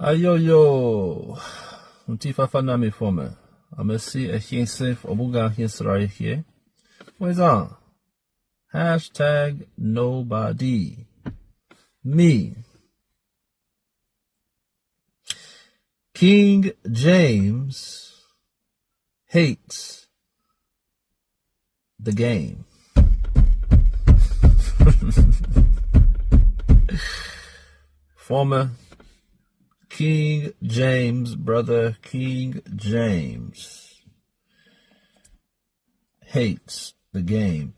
Ayoyo, mtifafana mifome. Amesi ehinsif obuga hinsraihie. Wezan. Hashtag nobody. Me. King James hates the game. Former King James, brother King James, hates the game.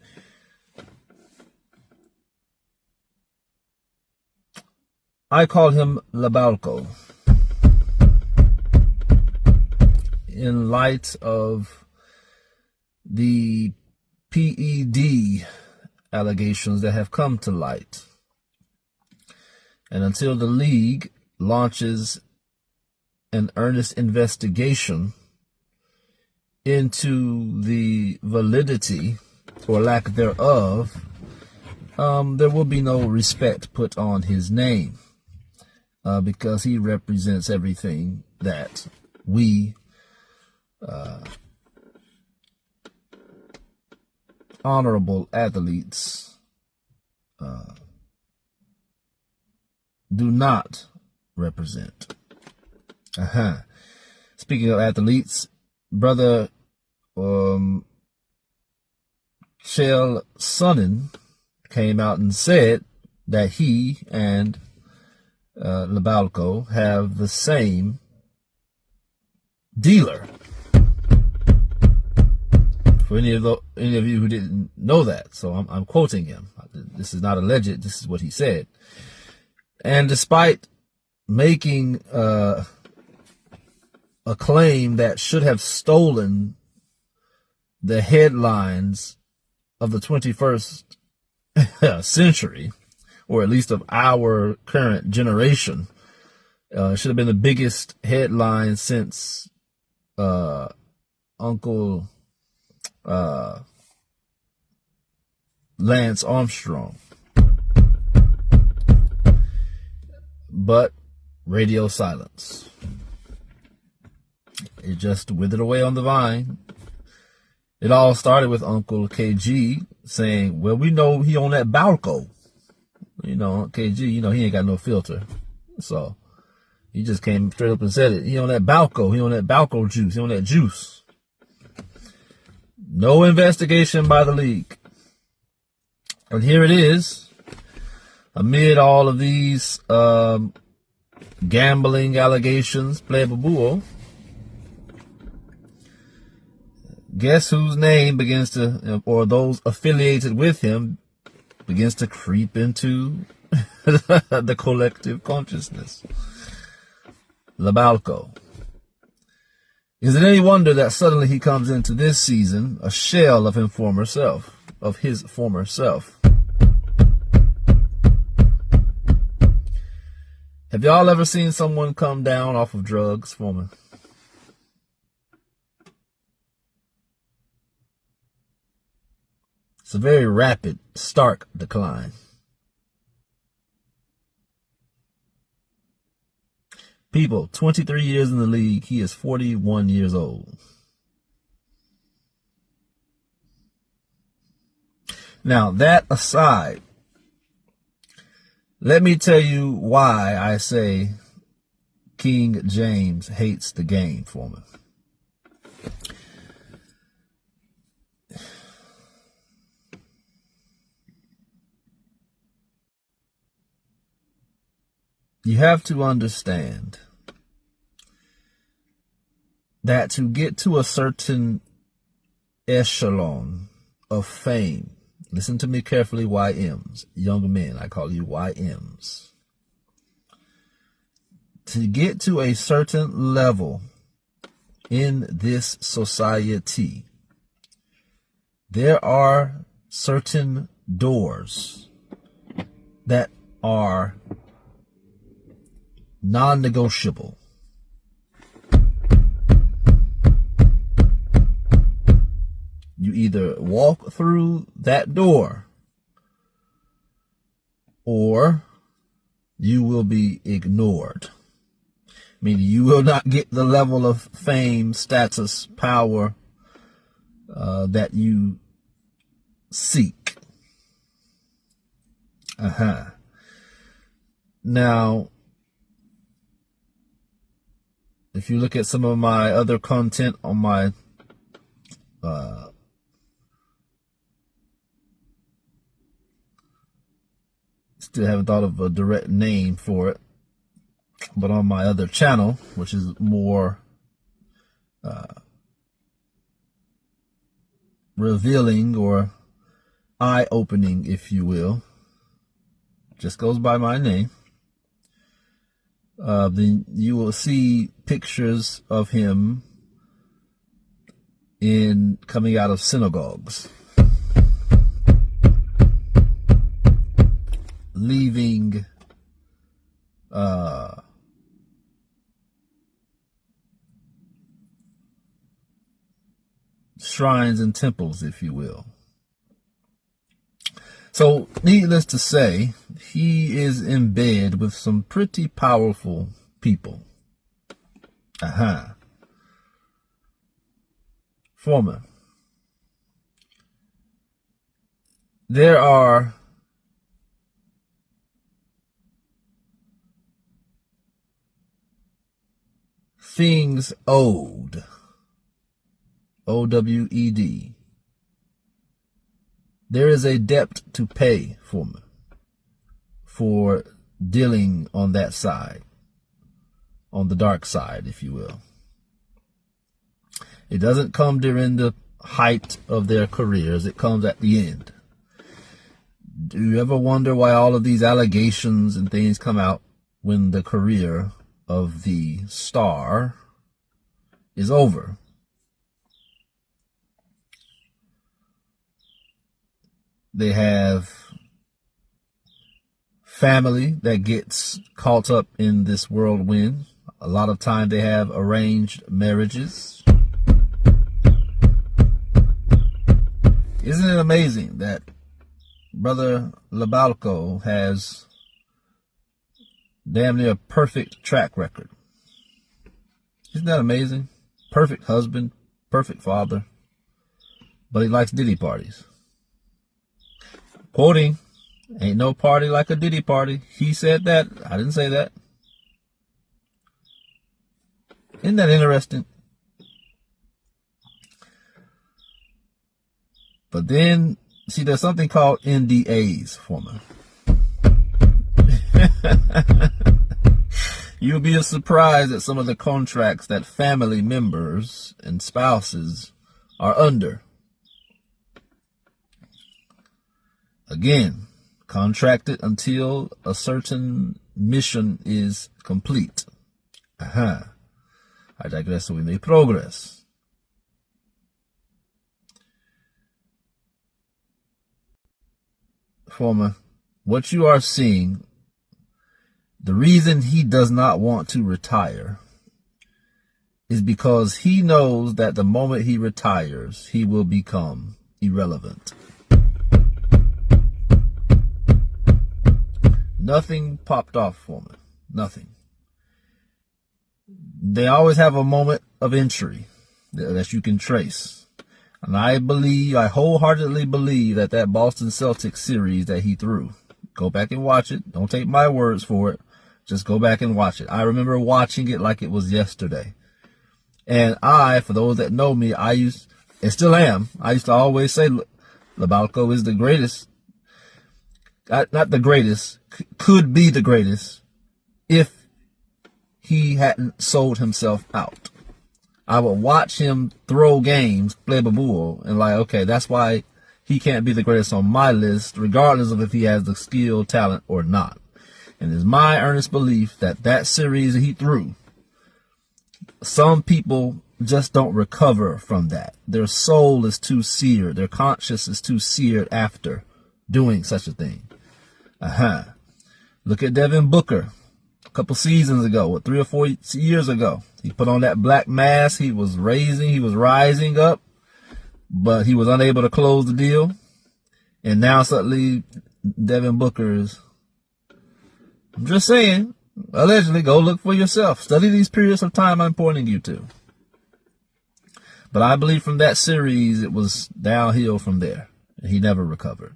I call him LeBron in light of the PED allegations that have come to light. And until the league launches an earnest investigation into the validity or lack thereof, there will be no respect put on his name because he represents everything that we honorable athletes do not represent. Speaking of athletes, brother Shell Sonnen came out and said that he and LeBron have the same dealer. For any of you who didn't know that, so I'm quoting him. This is not alleged. This is what he said. And despite making a claim that should have stolen the headlines of the 21st century, or at least of our current generation, it should have been the biggest headline since Uncle Lance Armstrong. But radio silence. It just withered away on the vine. It all started with Uncle KG saying, well, we know he on that Balco. You know, KG, he ain't got no filter. So he just came straight up and said it. He on that Balco. He on that Balco juice. He on that juice. No investigation by the league. And here it is. Amid all of these gambling allegations, Playboy, guess whose name begins to, or those affiliated with him, begins to creep into the collective consciousness? LeBron. Is it any wonder that suddenly he comes into this season a shell of his former self? Have y'all ever seen someone come down off of drugs, Foreman? It's a very rapid, stark decline. People, 23 years in the league, he is 41 years old. Now, that aside, let me tell you why I say King James hates the game, Foreman. You have to understand that to get to a certain echelon of fame, listen to me carefully, YMs, young men, I call you YMs. To get to a certain level in this society, there are certain doors that are non-negotiable. You either walk through that door or you will be ignored. Meaning you will not get the level of fame, status, power that you seek. Now, if you look at some of my other content on my still haven't thought of a direct name for it, but on my other channel, which is more revealing or eye-opening, if you will, just goes by my name, then you will see pictures of him coming out of synagogues, leaving shrines and temples, if you will. So, needless to say, he is in bed with some pretty powerful people. Former. There are things owed. O-W-E-D. There is a debt to pay for dealing on that side, on the dark side, if you will. It doesn't come during the height of their careers. It comes at the end. Do you ever wonder why all of these allegations and things come out when the career of the star is over? They have family that gets caught up in this whirlwind. A lot of time they have arranged marriages. Isn't it amazing that Brother LeBron has damn near a perfect track record? Isn't that amazing? Perfect husband, perfect father, but he likes Diddy parties. Quoting, ain't no party like a Diddy party. He said that. I didn't say that. Isn't that interesting? But then, see, there's something called NDAs, Former. You'll be surprised at some of the contracts that family members and spouses are under. Again, contracted until a certain mission is complete. I digress so we may progress. Former, what you are seeing, the reason he does not want to retire is because he knows that the moment he retires, he will become irrelevant. Nothing popped off for me. Nothing. They always have a moment of entry that you can trace. And I wholeheartedly believe that Boston Celtics series that he threw, go back and watch it. Don't take my words for it. Just go back and watch it. I remember watching it like it was yesterday. And for those that know me, I used to always say LeBron is the greatest. Not the greatest, could be the greatest if he hadn't sold himself out. I would watch him throw games, play bull, and okay, that's why he can't be the greatest on my list, regardless of if he has the skill, talent, or not. And it's my earnest belief that series that he threw, some people just don't recover from that. Their soul is too seared. Their conscience is too seared after doing such a thing. Look at Devin Booker a couple seasons ago, 3 or 4 years ago. He put on that black mask. He was rising up, but he was unable to close the deal. And now suddenly Devin Booker I'm just saying, Allegedly, go look for yourself. Study these periods of time I'm pointing you to. But I believe from that series, it was downhill from there. And he never recovered.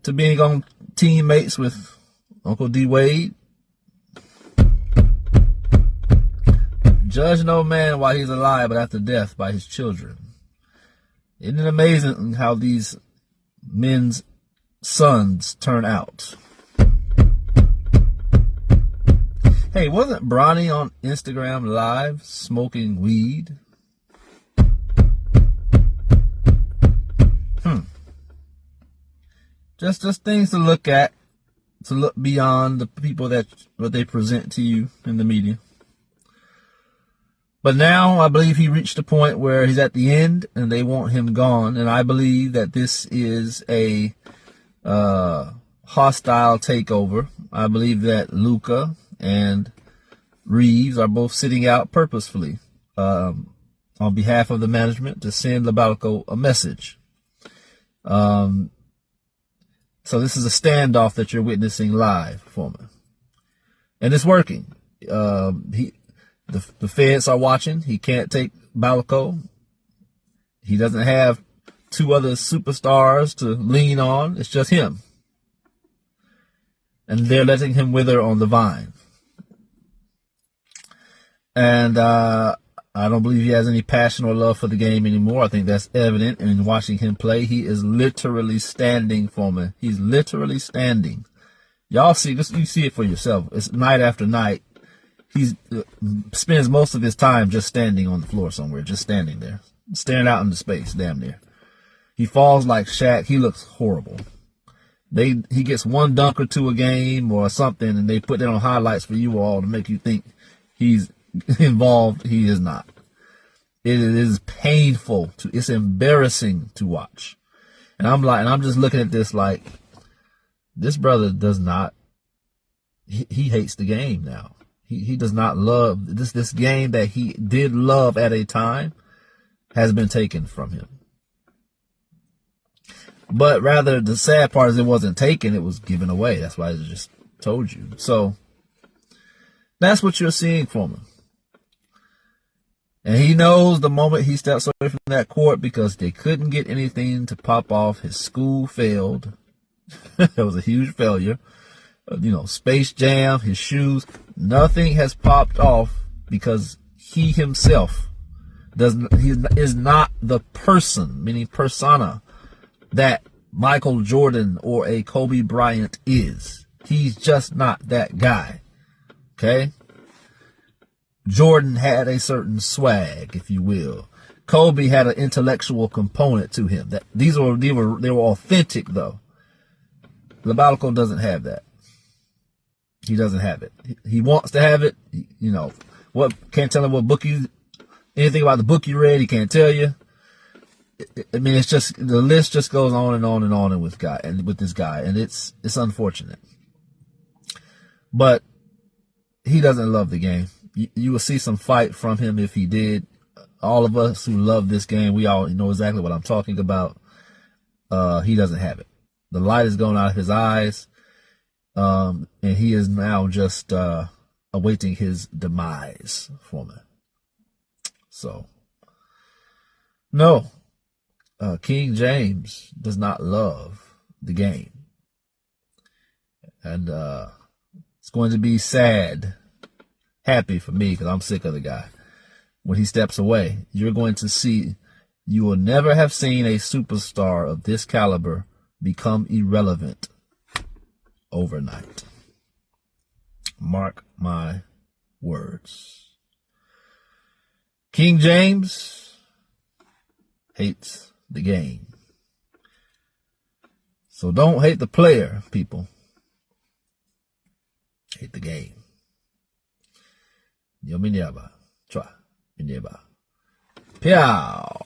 To being on teammates with Uncle D. Wade. Judge no man while he's alive, but after death by his children. Isn't it amazing how these men's sons turn out? Hey, wasn't Bronny on Instagram Live smoking weed? Just things to look at, to look beyond the people that what they present to you in the media. But now I believe he reached a point where he's at the end and they want him gone. And I believe that this is a hostile takeover. I believe that Luka and Reeves are both sitting out purposefully on behalf of the management to send Labalco a message. So this is a standoff that you're witnessing live for me. And it's working. The feds are watching. He can't take Balco. He doesn't have two other superstars to lean on. It's just him. And they're letting him wither on the vine. And I don't believe he has any passion or love for the game anymore. I think that's evident in watching him play. He is literally standing for me. He's literally standing. Y'all see this. You see it for yourself. It's night after night. He spends most of his time just standing on the floor somewhere, just standing there, staring out into space, damn near. He falls like Shaq. He looks horrible. He gets one dunk or two a game or something, and they put that on highlights for you all to make you think he's involved. He is not. It is painful it's embarrassing to watch. And I'm just looking at this like, this brother does not, he hates the game now. He does not love this game that he did love at a time has been taken from him. But rather, the sad part is it wasn't taken, it was given away. That's why I just told you. So that's what you're seeing from him. And he knows the moment he steps away from that court, because they couldn't get anything to pop off. His school failed. It was a huge failure. Space Jam, his shoes, nothing has popped off because he himself he is not the person, meaning persona, that Michael Jordan or a Kobe Bryant is. He's just not that guy. Okay? Jordan had a certain swag, if you will. Kobe had an intellectual component to him. They were authentic though. Labalco doesn't have that. He doesn't have it. He wants to have it. Can't tell him what anything about the book you read, he can't tell you. I mean, it's just, the list just goes on and on and on with this guy, and it's unfortunate. But he doesn't love the game. You will see some fight from him if he did. All of us who love this game, we all know exactly what I'm talking about. He doesn't have it. The light is going out of his eyes. And he is now just awaiting his demise for me. So, no, King James does not love the game. And it's going to be happy for me, because I'm sick of the guy. When he steps away, you're going to see, you will never have seen a superstar of this caliber become irrelevant overnight. Mark my words. King James hates the game. So don't hate the player, people. Hate the game. Yo, Minyaba. Try. Minyaba. Piao.